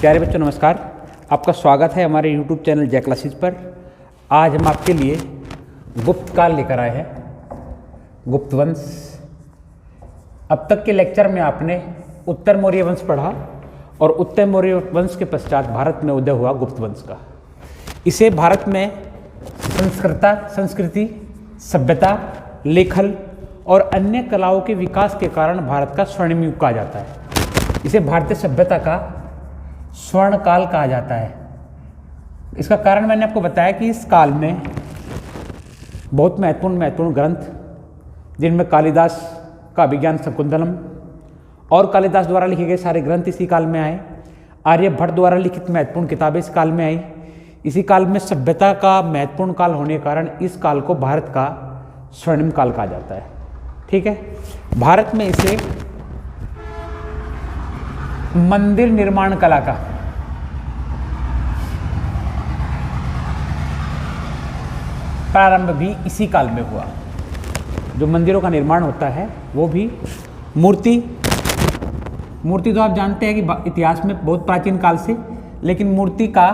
प्यारे बच्चों नमस्कार। आपका स्वागत है हमारे YouTube चैनल जय क्लासेस पर। आज हम आपके लिए गुप्त काल लेकर आए हैं, गुप्त वंश। अब तक के लेक्चर में आपने उत्तर मौर्य वंश पढ़ा और उत्तर मौर्य वंश के पश्चात भारत में उदय हुआ गुप्त वंश का। इसे भारत में संस्कृति, सभ्यता, लेखन और अन्य कलाओं के विकास के कारण भारत का स्वर्णिम युग कहा जाता है। इसे भारतीय सभ्यता का स्वर्ण काल कहा जाता है। इसका कारण मैंने आपको बताया कि इस काल में बहुत महत्वपूर्ण ग्रंथ, जिनमें कालिदास का अभिज्ञान शकुंतलम और कालिदास द्वारा लिखे गए सारे ग्रंथ इसी काल में आए। आर्यभट्ट द्वारा लिखित महत्वपूर्ण किताबें इस काल में आई। इसी काल में सभ्यता का महत्वपूर्ण काल होने के कारण इस काल को भारत का स्वर्णिम काल कहा जाता है। ठीक है। भारत में इसे मंदिर निर्माण कला का प्रारंभ भी इसी काल में हुआ। जो मंदिरों का निर्माण होता है वो भी मूर्ति तो आप जानते हैं कि इतिहास में बहुत प्राचीन काल से, लेकिन मूर्ति का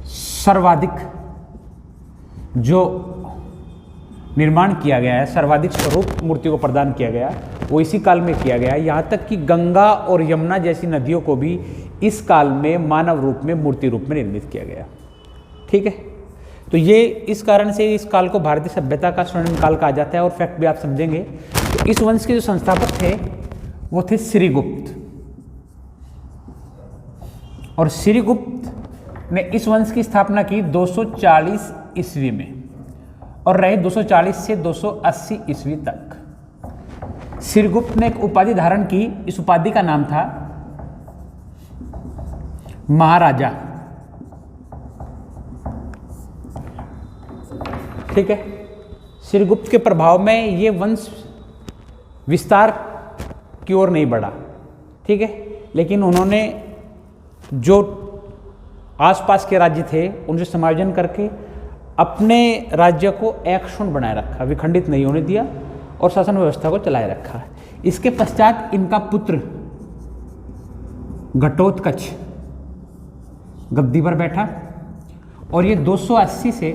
सर्वाधिक जो निर्माण किया गया है, सर्वाधिक स्वरूप मूर्ति को प्रदान किया गया, वो इसी काल में किया गया। यहाँ तक कि गंगा और यमुना जैसी नदियों को भी इस काल में मानव रूप में, मूर्ति रूप में निर्मित किया गया। ठीक है। तो ये इस कारण से इस काल को भारतीय सभ्यता का स्वर्णिम काल कहा जाता है। और फैक्ट भी आप समझेंगे। तो इस वंश के जो संस्थापक थे वो थे श्रीगुप्त, और श्रीगुप्त ने इस वंश की स्थापना की 240 ईस्वी में और रहे 240 से 280 ईस्वी तक। श्रीगुप्त ने एक उपाधि धारण की। इस उपाधि का नाम था महाराजा। ठीक है। श्रीगुप्त के प्रभाव में ये वंश विस्तार की ओर नहीं बढ़ा। ठीक है। लेकिन उन्होंने जो आसपास के राज्य थे उनसे समायोजन करके अपने राज्य को एकशुण बनाए रखा, विखंडित नहीं होने दिया और शासन व्यवस्था को चलाए रखा। इसके पश्चात इनका पुत्र घटोत्कच गद्दी पर बैठा और ये 280 से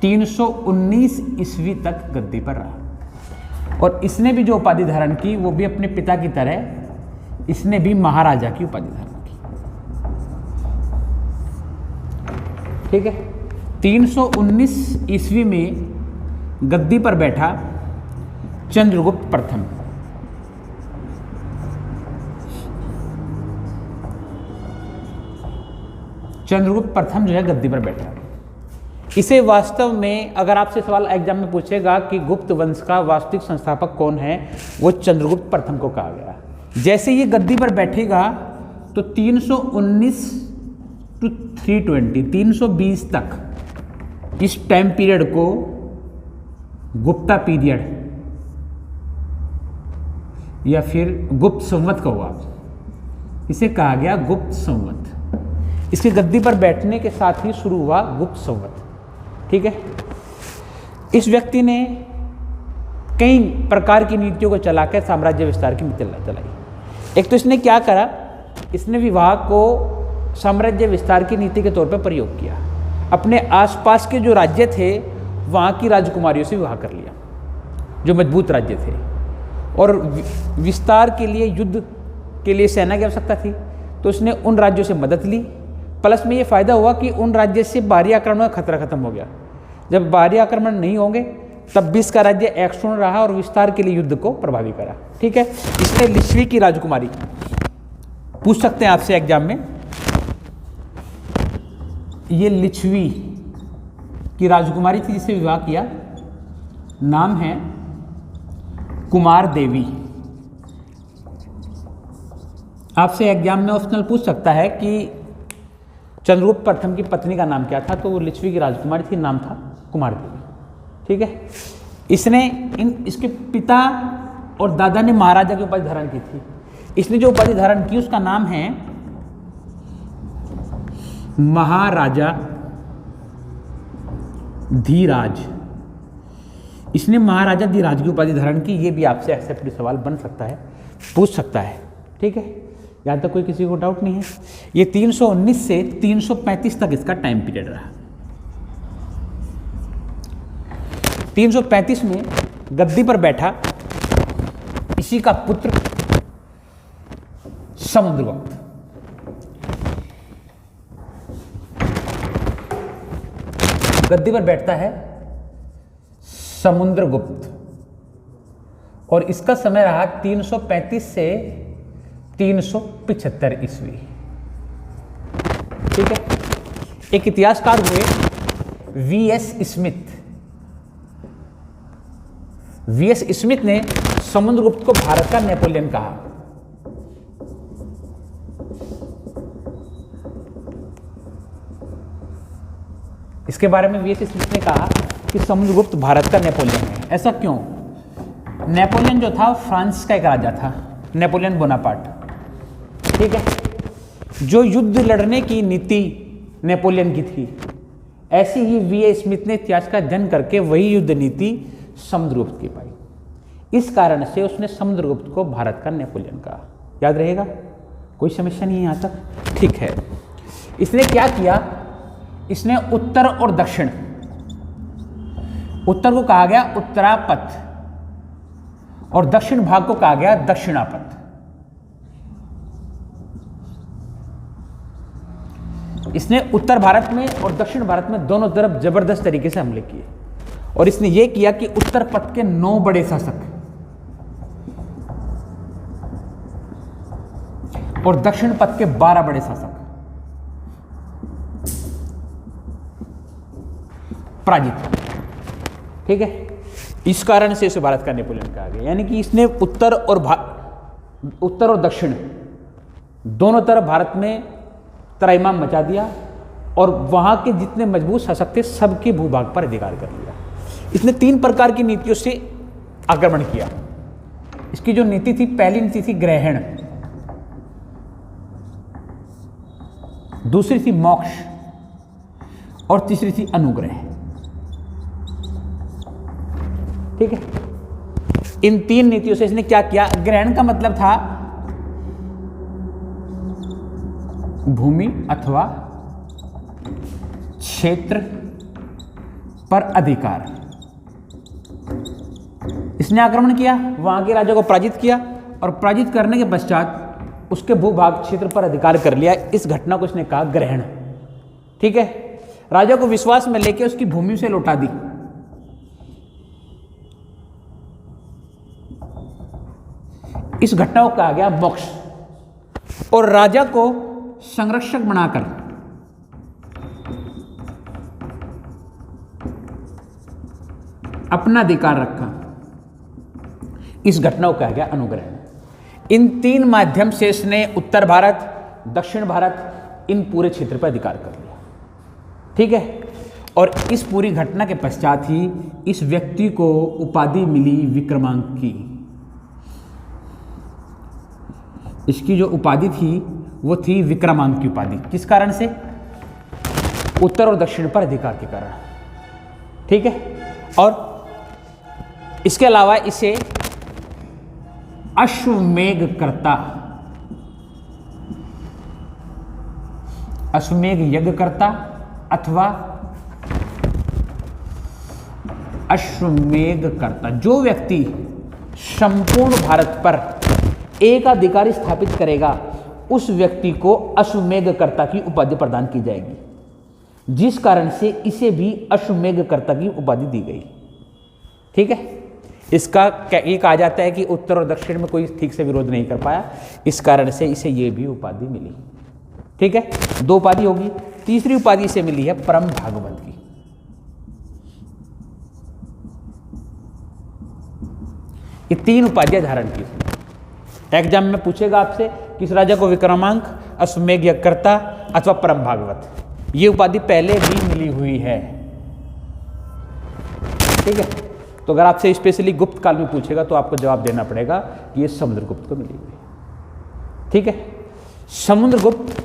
319 ईस्वी तक गद्दी पर रहा। और इसने भी जो उपाधि धारण की वो भी अपने पिता की तरह इसने भी महाराजा की उपाधि धारण की। ठीक है। 319 ईस्वी में गद्दी पर बैठा चंद्रगुप्त प्रथम। चंद्रगुप्त प्रथम जो है गद्दी पर बैठा। इसे वास्तव में अगर आपसे सवाल एग्जाम में पूछेगा कि गुप्त वंश का वास्तविक संस्थापक कौन है, वो चंद्रगुप्त प्रथम को कहा गया। जैसे ये गद्दी पर बैठेगा तो 319 टू 320 तक इस टाइम पीरियड को गुप्ता पीरियड या फिर गुप्त संवत का हुआ। इसे कहा गया गुप्त संवत। इसके गद्दी पर बैठने के साथ ही शुरू हुआ गुप्त संवत। ठीक है। इस व्यक्ति ने कई प्रकार की नीतियों को चलाकर साम्राज्य विस्तार की नीति चलाई। एक तो इसने क्या करा, इसने विवाह को साम्राज्य विस्तार की नीति के तौर पर प्रयोग किया। अपने आसपास के जो राज्य थे वहाँ की राजकुमारियों से विवाह कर लिया, जो मजबूत राज्य थे। और विस्तार के लिए, युद्ध के लिए सेना की आवश्यकता थी, तो उसने उन राज्यों से मदद ली। प्लस में ये फायदा हुआ कि उन राज्य से बाहरी आक्रमण का खतरा खत्म हो गया। जब बाहरी आक्रमण नहीं होंगे तब भी इसका राज्य एकशुण रहा और विस्तार के लिए युद्ध को प्रभावी करा। ठीक है। इसने लिच्छवी की राजकुमारी, पूछ सकते हैं आपसे एग्जाम में, ये लिच्छवी की राजकुमारी थी जिससे विवाह किया, नाम है कुमार देवी। आपसे एग्जाम में ऑप्शनल पूछ सकता है कि चंद्रगुप्त प्रथम की पत्नी का नाम क्या था, तो वो लिच्छवी की राजकुमारी थी, नाम था कुमार देवी। ठीक है। इसने इसके पिता और दादा ने महाराजा की उपाधि धारण की थी। इसने जो उपाधि धारण की उसका नाम है महाराजा धीराज। इसने महाराजा धीराज की उपाधि धारण की। ये भी आपसे एक्सेप्टेड सवाल बन सकता है, पूछ सकता है। ठीक है। यहाँ तक कोई किसी को डाउट नहीं है। ये 319 से 335 तक इसका टाइम पीरियड रहा। 335 में गद्दी पर बैठा इसी का पुत्र समुद्रगुप्त। गद्दी पर बैठता है समुद्रगुप्त और इसका समय रहा 335 से 375 ईस्वी। ठीक है। एक इतिहासकार हुए वीएस स्मिथ। वीएस स्मिथ ने समुद्रगुप्त को भारत का नेपोलियन कहा। इसके बारे में वीएस स्मिथ ने कहा कि समुद्रगुप्त भारत का नेपोलियन है। ऐसा क्यों? नेपोलियन जो था फ्रांस का एक राजा था, नेपोलियन बोनापार्ट। ठीक है। जो युद्ध लड़ने की नीति नेपोलियन की थी, ऐसी ही वीएस स्मिथ ने इतिहास का अध्ययन करके वही युद्ध नीति समुद्रगुप्त की पाई। इस कारण से उसने समुद्रगुप्त को भारत का नेपोलियन कहा। याद रहेगा? कोई समस्या नहीं है यहां तक? ठीक है। इसने क्या किया? इसने उत्तर और दक्षिण, उत्तर को कहा गया उत्तरापथ और दक्षिण भाग को कहा गया दक्षिणापथ। इसने उत्तर भारत में और दक्षिण भारत में दोनों तरफ जबरदस्त तरीके से हमले किए और इसने यह किया कि उत्तर पथ के 9 बड़े शासक और दक्षिण पथ के 12 बड़े शासक पराजित। ठीक है। इस कारण से इसे भारत का नेपोलियन कहा गया। यानी कि इसने उत्तर और दक्षिण दोनों तरफ भारत में त्राहिमाम मचा दिया और वहां के जितने मजबूत शासक थे सबके भूभाग पर अधिकार कर लिया। इसने 3 प्रकार की नीतियों से आक्रमण किया। इसकी जो नीति थी, पहली नीति थी ग्रहण, दूसरी थी मोक्ष और तीसरी थी अनुग्रह। ठीक है। इन 3 नीतियों से इसने क्या किया? ग्रहण का मतलब था भूमि अथवा क्षेत्र पर अधिकार। इसने आक्रमण किया, वहां के राजा को पराजित किया और पराजित करने के पश्चात उसके भूभाग क्षेत्र पर अधिकार कर लिया। इस घटना को इसने कहा ग्रहण। ठीक है। राजा को विश्वास में लेकर उसकी भूमि से लौटा दी। इस घटना को कहा गया मोक्ष। और राजा को संरक्षक बनाकर अपना अधिकार रखा। इस घटना को कहा गया अनुग्रह। इन 3 माध्यम से इसने उत्तर भारत, दक्षिण भारत, इन पूरे क्षेत्र पर अधिकार कर लिया। ठीक है। और इस पूरी घटना के पश्चात ही इस व्यक्ति को उपाधि मिली विक्रमांक की। इसकी जो उपाधि थी वो थी विक्रमांक की उपाधि। किस कारण से? उत्तर और दक्षिण पर अधिकार के कारण। ठीक है। और इसके अलावा इसे अश्वमेधकर्ता, अश्वमेध यज्ञकर्ता अथवा अश्वमेधकर्ता, जो व्यक्ति संपूर्ण भारत पर एक अधिकार स्थापित करेगा उस व्यक्ति को अश्वमेधकर्ता की उपाधि प्रदान की जाएगी, जिस कारण से इसे भी अश्वमेधकर्ता की उपाधि दी गई। ठीक है। इसका ये कहा जाता है कि उत्तर और दक्षिण में कोई ठीक से विरोध नहीं कर पाया, इस कारण से इसे ये भी उपाधि मिली। ठीक है। 2 उपाधि होगी। तीसरी उपाधि इसे मिली है परम भागवत की। ये 3 उपाधियां धारण की। एग्जाम में पूछेगा आपसे किस राजा को विक्रमांक, अश्वमेध यज्ञकर्ता अथवा परम भागवत। ये उपाधि पहले भी मिली हुई है। ठीक है। तो अगर आपसे स्पेशली गुप्त काल में पूछेगा तो आपको जवाब देना पड़ेगा कि ये समुद्रगुप्त को मिली हुई है। ठीक है। समुद्रगुप्त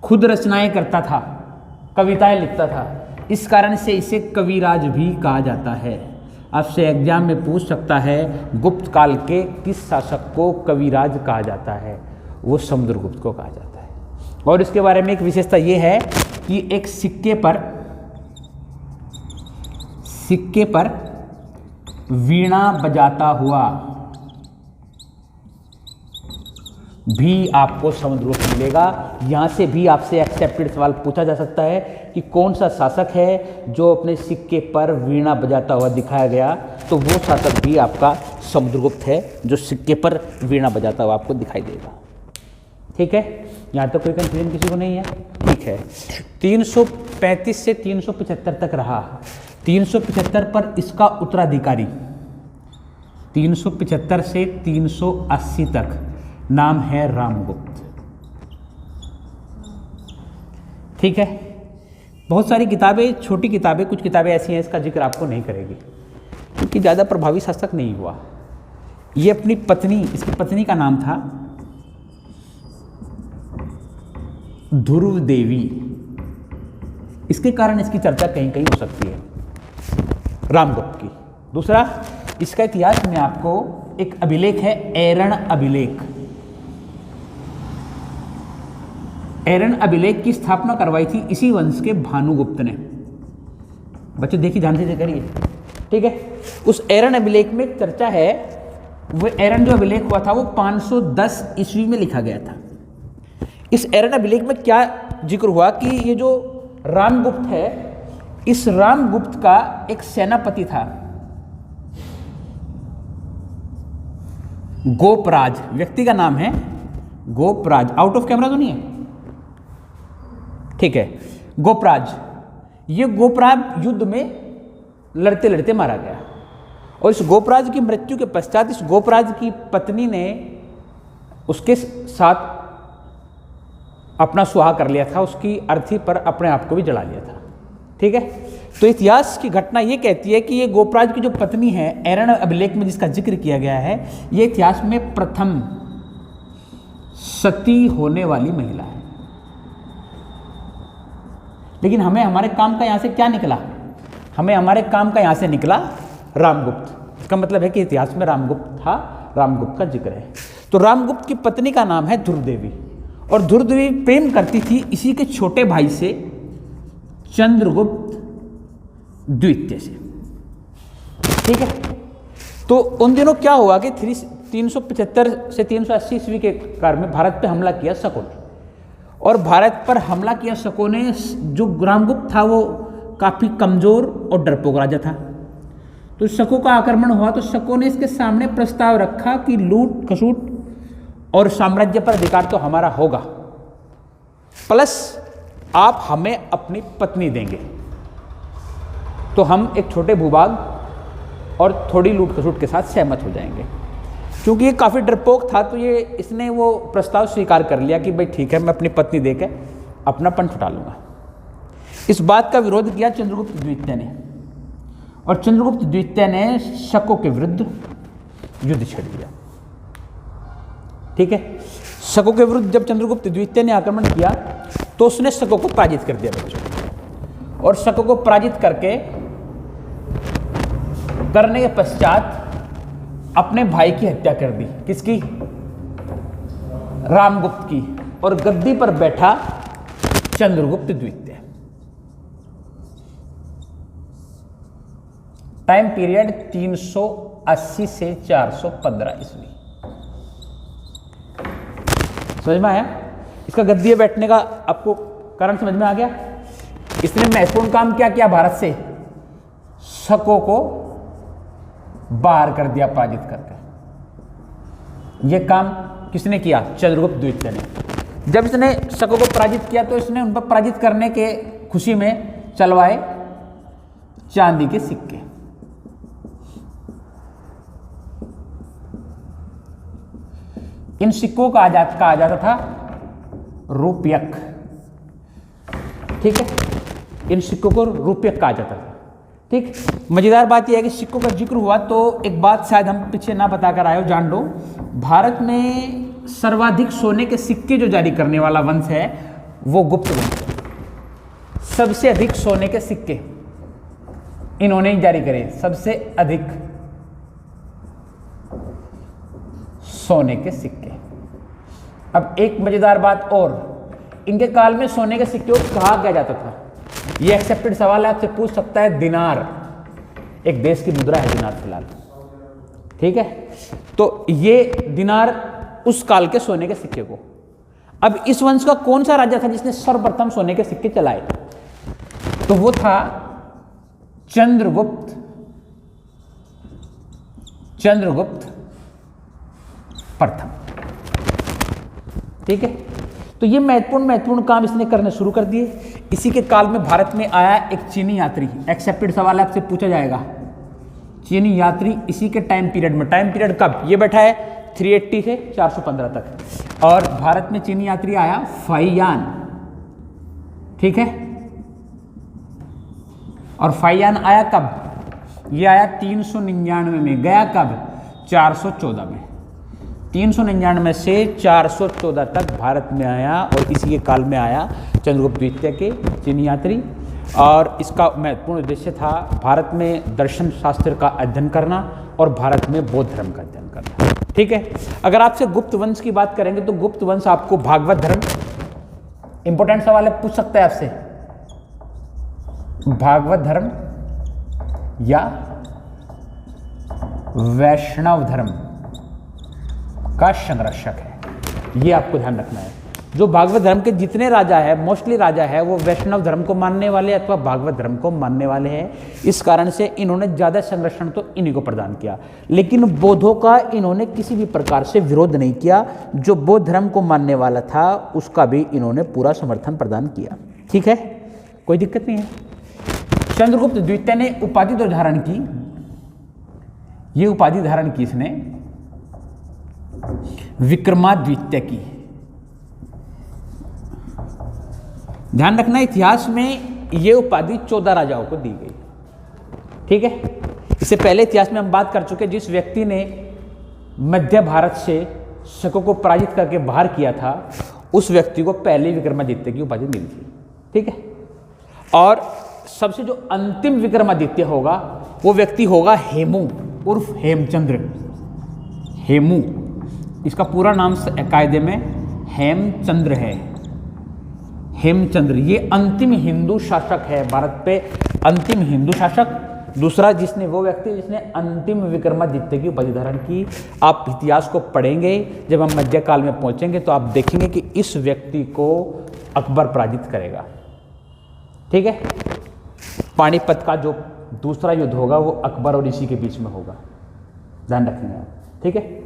खुद रचनाएं करता था, कविताएं लिखता था, इस कारण से इसे कविराज भी कहा जाता है। आपसे एग्जाम में पूछ सकता है गुप्त काल के किस शासक को कविराज कहा जाता है। वो समुद्रगुप्त को कहा जाता है। और इसके बारे में एक विशेषता ये है कि एक सिक्के पर वीणा बजाता हुआ भी आपको समुद्रगुप्त मिलेगा। यहाँ से भी आपसे एक्सेप्टेड सवाल पूछा जा सकता है कि कौन सा शासक है जो अपने सिक्के पर वीणा बजाता हुआ दिखाया गया, तो वो शासक भी आपका समुद्रगुप्त है जो सिक्के पर वीणा बजाता हुआ आपको दिखाई देगा। ठीक है, यहाँ तक कोई कंफ्यूजन किसी को नहीं है? ठीक है, 335 से 375 तक रहा। 375 पर इसका उत्तराधिकारी 375 से 380 तक नाम है रामगुप्त। ठीक है, बहुत सारी किताबें, छोटी किताबें, कुछ किताबें ऐसी हैं इसका जिक्र आपको नहीं करेगी क्योंकि ज़्यादा प्रभावी शासक नहीं हुआ। ये अपनी पत्नी, इसकी पत्नी का नाम था ध्रुव देवी, इसके कारण इसकी चर्चा कहीं कहीं हो सकती है रामगुप्त की। दूसरा, इसका इतिहास में आपको एक अभिलेख है, ऐरण अभिलेख। ऐरण अभिलेख की स्थापना करवाई थी इसी वंश के भानुगुप्त ने। बच्चे देखिए, ध्यान से करिए। ठीक है, उस ऐरण अभिलेख में एक चर्चा है, वो ऐरण जो अभिलेख हुआ था वो 510 ईस्वी में लिखा गया था। इस ऐरण अभिलेख में क्या जिक्र हुआ कि ये जो रामगुप्त है, इस रामगुप्त का एक सेनापति था गोपराज, व्यक्ति का नाम है गोपराज। आउट ऑफ कैमरा तो नहीं है? ठीक है, गोपराज। ये गोपराज युद्ध में लड़ते लड़ते मारा गया और इस गोपराज की मृत्यु के पश्चात इस गोपराज की पत्नी ने उसके साथ अपना सुहा कर लिया था, उसकी अर्थी पर अपने आप को भी जला लिया था। ठीक है, तो इतिहास की घटना ये कहती है कि ये गोपराज की जो पत्नी है, ऐरण अभिलेख में जिसका जिक्र किया गया है, ये इतिहास में प्रथम सती होने वाली महिला है। लेकिन हमें हमारे काम का यहां से क्या निकला? हमें हमारे काम का यहां से निकला रामगुप्त। इसका मतलब है कि इतिहास में रामगुप्त था, रामगुप्त का जिक्र है। तो रामगुप्त की पत्नी का नाम है ध्रुवदेवी और ध्रुवदेवी प्रेम करती थी इसी के छोटे भाई से, चंद्रगुप्त द्वितीय से। ठीक है, तो उन दिनों क्या हुआ कि 375 से 380 ईस्वी के काल में भारत पे हमला किया शको ने, और भारत पर हमला किया शको ने। जो रामगुप्त था वो काफ़ी कमज़ोर और डरपोक राजा था, तो शको का आक्रमण हुआ तो शको ने इसके सामने प्रस्ताव रखा कि लूट खसूट और साम्राज्य पर अधिकार तो हमारा होगा, प्लस आप हमें अपनी पत्नी देंगे, तो हम एक छोटे भूभाग और थोड़ी लूट खसूट के साथ सहमत हो जाएंगे। क्योंकि ये काफ़ी डरपोक था तो इसने वो प्रस्ताव स्वीकार कर लिया कि भाई ठीक है, मैं अपनी पत्नी देकर अपना पंथ उठा लूँगा। इस बात का विरोध किया चंद्रगुप्त द्वितीय ने, और चंद्रगुप्त द्वितीय ने शको के विरुद्ध युद्ध छेड़ दिया। ठीक है, शको के विरुद्ध जब चंद्रगुप्त द्वितीय ने आक्रमण किया तो उसने शको को पराजित कर दिया बच्चों, और शको को पराजित करने के पश्चात अपने भाई की हत्या कर दी। किसकी? रामगुप्त की, और गद्दी पर बैठा चंद्रगुप्त द्वितीय। टाइम पीरियड 380 से 415 ईस्वी। समझ में आया? इसका गद्दी बैठने का आपको कारण समझ में आ गया? इसने महत्वपूर्ण काम क्या किया? भारत से शको को बाहर कर दिया पराजित करके। यह काम किसने किया? चंद्रगुप्त द्वितीय ने। जब इसने शको को पराजित किया तो इसने उन पर पराजित करने के खुशी में चलवाए चांदी के सिक्के। इन सिक्कों का कहा जाता था रुपयक। ठीक है, इन सिक्कों को रुपयक कहा जाता था। ठीक, मजेदार बात यह है कि सिक्कों का जिक्र हुआ तो एक बात शायद हम पीछे ना बताकर आए हो, जान लो। भारत में सर्वाधिक सोने के सिक्के जो जारी करने वाला वंश है वो गुप्त वंश है। सबसे अधिक सोने के सिक्के इन्होंने ही जारी करे, सबसे अधिक सोने के सिक्के। अब एक मजेदार बात और, इनके काल में सोने के सिक्के को कहा क्या जाता था? ये एक्सेप्टेड सवाल है, आपसे पूछ सकता है। दिनार एक देश की मुद्रा है, दिनार फिलहाल, ठीक है। तो ये दिनार उस काल के सोने के सिक्के को। अब इस वंश का कौन सा राजा था जिसने सर्वप्रथम सोने के सिक्के चलाए? तो वो था चंद्रगुप्त प्रथम, ठीक है। तो ये महत्वपूर्ण काम इसने करने शुरू कर दिए। इसी के काल में भारत में आया एक चीनी यात्री, एक्सेप्टेड सवाल आपसे पूछा जाएगा। चीनी यात्री इसी के टाइम पीरियड कब? ये बैठा है 380 से 415 तक, और भारत में चीनी यात्री आया फाइयान, ठीक है। और फाइयान आया कब? ये आया 399 में, गया कब? 414 में। 399 से 414 तक भारत में आया, और इसी के काल में आया चंद्रगुप्त द्वितीय के चीनी यात्री। और इसका महत्वपूर्ण उद्देश्य था भारत में दर्शन शास्त्र का अध्ययन करना और भारत में बौद्ध धर्म का अध्ययन करना, ठीक है। अगर आपसे गुप्त वंश की बात करेंगे तो गुप्त वंश आपको भागवत धर्म, इंपॉर्टेंट सवाल है, पूछ सकता है आपसे, भागवत धर्म या वैष्णव धर्म का संरक्षक है। ये आपको ध्यान रखना है। जो भागवत धर्म के जितने राजा है, मोस्टली राजा है, वो वैष्णव धर्म को मानने वाले अथवा भागवत धर्म को मानने वाले हैं। इस कारण से इन्होंने ज़्यादा संरक्षण तो इन्हीं को प्रदान किया, लेकिन बौद्धों का इन्होंने किसी भी प्रकार से विरोध नहीं किया। जो बौद्ध धर्म को मानने वाला था उसका भी इन्होंने पूरा समर्थन प्रदान किया, ठीक है, कोई दिक्कत नहीं है। चंद्रगुप्त द्वितीय ने उपाधि तो धारण की, ये उपाधि धारण की इसने विक्रमादित्य की। ध्यान रखना, इतिहास में ये उपाधि 14 राजाओं को दी गई, ठीक है। इससे पहले इतिहास में हम बात कर चुके, जिस व्यक्ति ने मध्य भारत से शकों को पराजित करके बाहर किया था, उस व्यक्ति को पहले विक्रमादित्य की उपाधि मिली थी, ठीक है। और सबसे जो अंतिम विक्रमादित्य होगा वो व्यक्ति होगा हेमू उर्फ हेमचंद्र। हेमू, इसका पूरा नाम कायदे में हेमचंद्र है। हेमचंद्र ये अंतिम हिंदू शासक है भारत पे, अंतिम हिंदू शासक। दूसरा जिसने, वो व्यक्ति जिसने अंतिम विक्रमादित्य की उपाधि धारण की। आप इतिहास को पढ़ेंगे, जब हम मध्यकाल में पहुंचेंगे तो आप देखेंगे कि इस व्यक्ति को अकबर पराजित करेगा, ठीक है। पानीपत का जो दूसरा युद्ध होगा वो अकबर और इसी के बीच में होगा, ध्यान रखेंगे आप, ठीक है।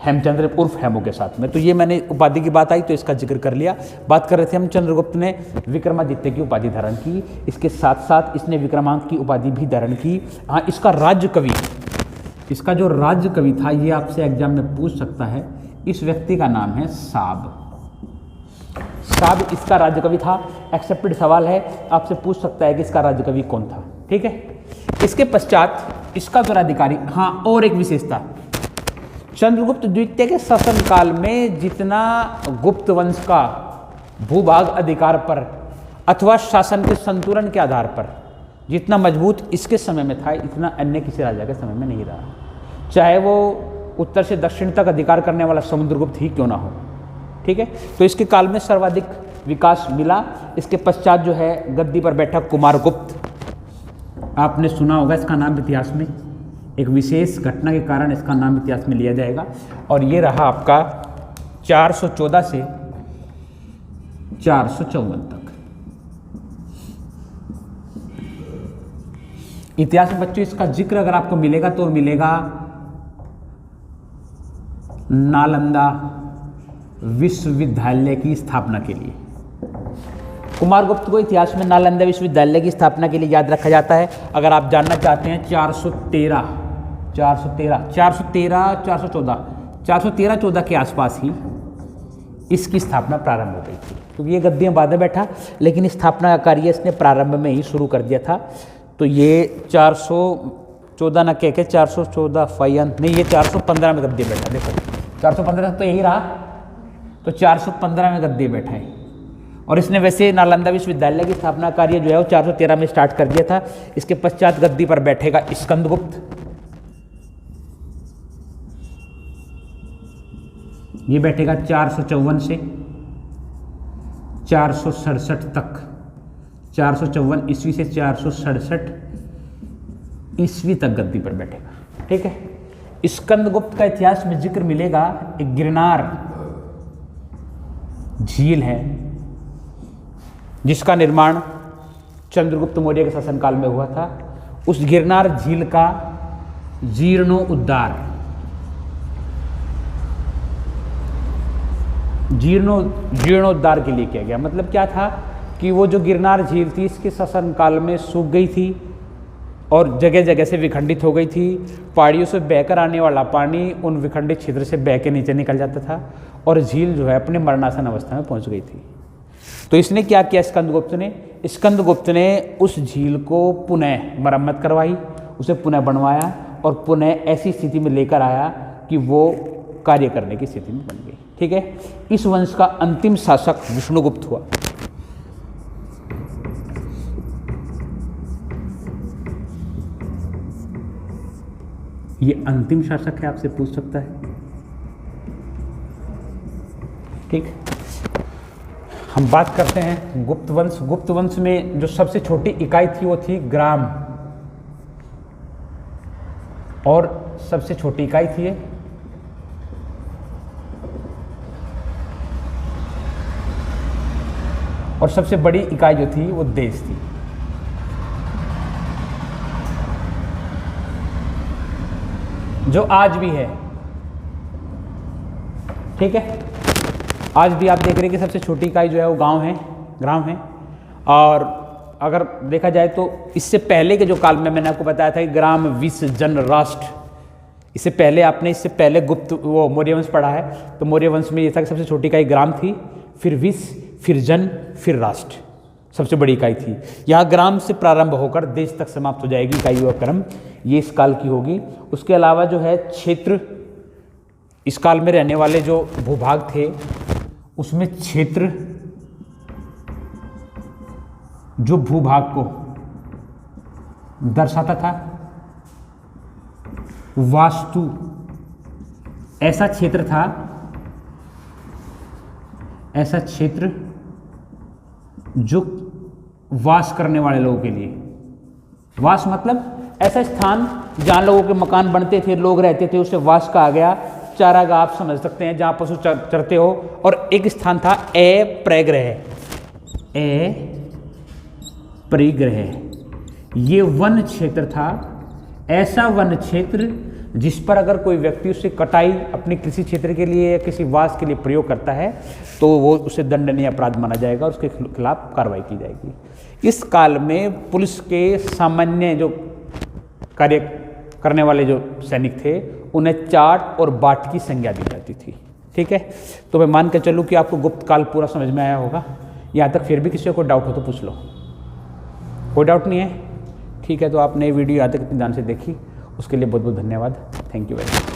हेमचंद्र उर्फ हेमू के साथ में। तो ये मैंने उपाधि की बात आई तो इसका जिक्र कर लिया। बात कर रहे थे हम, चंद्रगुप्त ने विक्रमादित्य की उपाधि धारण की, इसके साथ साथ इसने विक्रमांक की उपाधि भी धारण की। हाँ, इसका राज्य कवि, इसका जो राज्य कवि था, ये आपसे एग्जाम में पूछ सकता है। इस व्यक्ति का नाम है साब। साब इसका राज्य कवि था, एक्सेप्टेड सवाल है, आपसे पूछ सकता है कि इसका राज्य कवि कौन था, ठीक है। इसके पश्चात इसका उत्तराधिकारी, हाँ और एक विशेषता, चंद्रगुप्त द्वितीय के शासनकाल में जितना गुप्त वंश का भूभाग अधिकार पर अथवा शासन के संतुलन के आधार पर जितना मजबूत इसके समय में था, इतना अन्य किसी राजा के समय में नहीं रहा, चाहे वो उत्तर से दक्षिण तक अधिकार करने वाला समुद्रगुप्त ही क्यों ना हो, ठीक है। तो इसके काल में सर्वाधिक विकास मिला। इसके पश्चात जो है गद्दी पर बैठा कुमारगुप्त, आपने सुना होगा इसका नाम इतिहास में, एक विशेष घटना के कारण इसका नाम इतिहास में लिया जाएगा। और ये रहा आपका 414 से 454 तक। इतिहास में बच्चों इसका जिक्र अगर आपको मिलेगा तो मिलेगा नालंदा विश्वविद्यालय की स्थापना के लिए। कुमारगुप्त को इतिहास में नालंदा विश्वविद्यालय की स्थापना के लिए याद रखा जाता है। अगर आप जानना चाहते हैं 413-414 के आसपास ही इसकी स्थापना प्रारंभ हो गई थी, क्योंकि ये गद्दी में बाद में बैठा, लेकिन स्थापना का कार्य इसने प्रारंभ में ही शुरू कर दिया था। तो ये 414 न कह के 414 फाइयन नहीं, ये 415 में गद्दी बैठा। देखो 415 तक तो यही रहा, तो 415 में गद्दी बैठा है। और इसने वैसे नालंदा विश्वविद्यालय की स्थापना कार्य जो है वो 413 में स्टार्ट कर दिया था। इसके पश्चात गद्दी पर बैठेगा स्कंदगुप्त। ये बैठेगा 454 से 467 तक, 454 ईस्वी से 467 ईस्वी तक गद्दी पर बैठेगा। ठीक है। स्कंदगुप्त का इतिहास में जिक्र मिलेगा, एक गिरनार झील है जिसका निर्माण चंद्रगुप्त मौर्य के शासनकाल में हुआ था। उस गिरनार झील का जीर्णोद्धार के लिए किया गया। मतलब क्या था कि वो जो गिरनार झील थी इसके शासनकाल में सूख गई थी और जगह जगह से विखंडित हो गई थी। पहाड़ियों से बहकर आने वाला पानी उन विखंडित क्षेत्र से बह के नीचे निकल जाता था और झील जो है अपने मरणासन अवस्था में पहुंच गई थी। तो इसने क्या किया स्कंदगुप्त ने उस झील को पुनः मरम्मत करवाई, उसे पुनः बनवाया और पुनः ऐसी स्थिति में लेकर आया कि वो कार्य करने की स्थिति में बन गई। ठीक है। इस वंश का अंतिम शासक विष्णुगुप्त हुआ। ये अंतिम शासक है, आपसे पूछ सकता है। ठीक। हम बात करते हैं गुप्त वंश। गुप्त वंश में जो सबसे छोटी इकाई थी वो थी ग्राम, और सबसे छोटी इकाई थी ये और सबसे बड़ी इकाई जो थी वो देश थी। जो आज भी है। ठीक है। आज भी आप देख रहे हैं कि सबसे छोटी इकाई जो है वो ग्राम है। और अगर देखा जाए तो इससे पहले के जो काल में मैंने आपको बताया था कि ग्राम, विस, जन, राष्ट्र, इससे पहले गुप्त वो मौर्य वंश पढ़ा है। तो मौर्य वंश में ये था कि सबसे छोटी इकाई ग्राम थी, फिर विस, फिर जन, फिर राष्ट्र सबसे बड़ी इकाई थी। यहाँ ग्राम से प्रारंभ होकर देश तक समाप्त हो जाएगी इकाई व क्रम, ये इस काल की होगी। उसके अलावा जो है क्षेत्र, इस काल में रहने वाले जो भूभाग थे उसमें क्षेत्र जो भूभाग को दर्शाता था, वास्तु ऐसा क्षेत्र जो वास करने वाले लोगों के लिए, वास मतलब ऐसा स्थान जहां लोगों के मकान बनते थे, लोग रहते थे, उसे वास कहा गया। चारागाह आप समझ सकते हैं जहां पशु चरते हो। और एक स्थान था परिग्रह, ये वन क्षेत्र था, ऐसा वन क्षेत्र जिस पर अगर कोई व्यक्ति उससे कटाई अपने कृषि क्षेत्र के लिए या किसी वास के लिए प्रयोग करता है तो वो उसे दंडनीय अपराध माना जाएगा और उसके खिलाफ कार्रवाई की जाएगी। इस काल में पुलिस के सामान्य जो कार्य करने वाले जो सैनिक थे उन्हें चाट और बाट की संज्ञा दी जाती थी। ठीक है। तो मैं मान कर चलूँ कि आपको गुप्त काल पूरा समझ में आया होगा। यहाँ तक फिर भी किसी को डाउट हो तो पूछ लो। कोई डाउट नहीं है? ठीक है। तो आपने वीडियो यहाँ तक इतनी ध्यान से देखी उसके लिए बहुत बहुत धन्यवाद। Thank you very much.